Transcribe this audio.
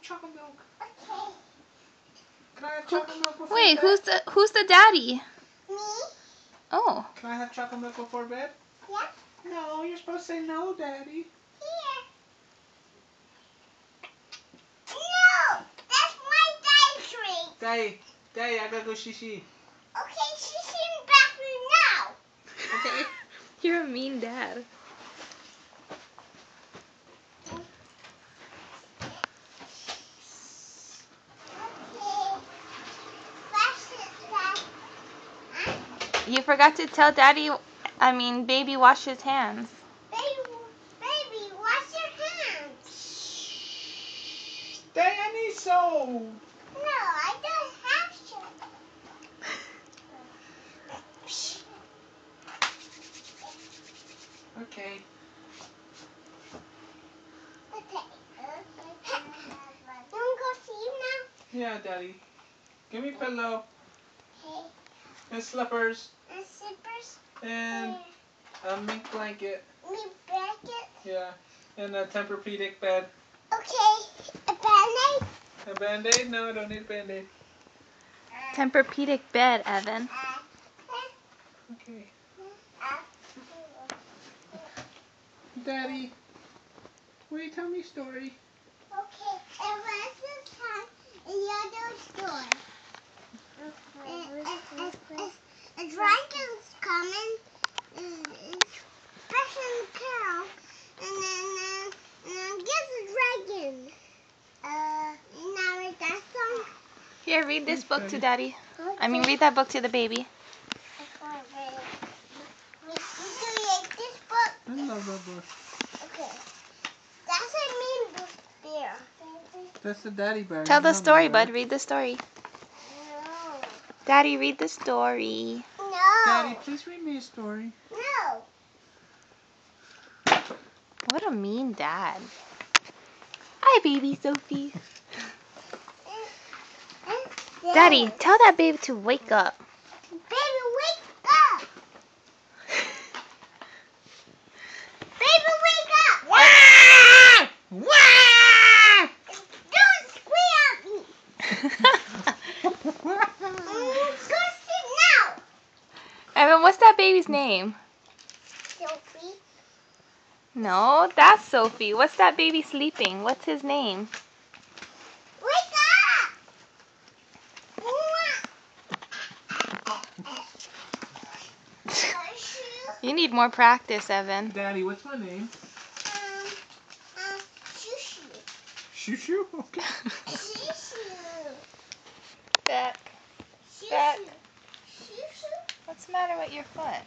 chocolate milk. Okay. Can I have chocolate milk before Wait, bed? who's the daddy? Me? Oh. Can I have chocolate milk before bed? Yeah. No, you're supposed to say no, Daddy. Here. No! That's my diet treat. Daddy, I gotta go shishi. Okay, she's in the bathroom now. Okay. You're a mean dad. You forgot to tell baby wash his hands. Baby, wash your hands. Daddy, I need soap. No, I don't have to. Okay. Okay. You want to go sleep now? Yeah, Daddy. Give me a pillow. Okay. And slippers. And slippers. And a mink blanket. Mink blanket. Yeah. And a Tempur-Pedic bed. Okay. A Band-Aid? A Band-Aid? No, I don't need a Band-Aid. Tempur-Pedic bed, Evan. Okay. Daddy, will you tell me a story? Okay. And what's this time in the other store? A dragon's coming. Special cow. And then get the dragon. Now read that song. Here, read this book to Daddy. Okay. Read that book to the baby. We do like this book. I love that book. Okay. That's a mean book there. That's the Daddy bear. Tell You the know story, that, bud. right? Read the story. No. Daddy, read the story. No. Daddy, please read me a story. No. What a mean dad. Hi, baby Sophie. Daddy, tell that baby to wake up. Baby, wake up. Baby, wake up. Wah! Wah! Don't squeal at me. Go sit now. Evan, what's that baby's name? Sophie. No, that's Sophie. What's that baby sleeping? What's his name? Wake up. You need more practice, Evan. Daddy, what's my name? Shoo-shoo. Shoo-shoo? Okay. Shoo-shoo. Beck. Shoo-shoo. Shoo-shoo. What's the matter with your foot?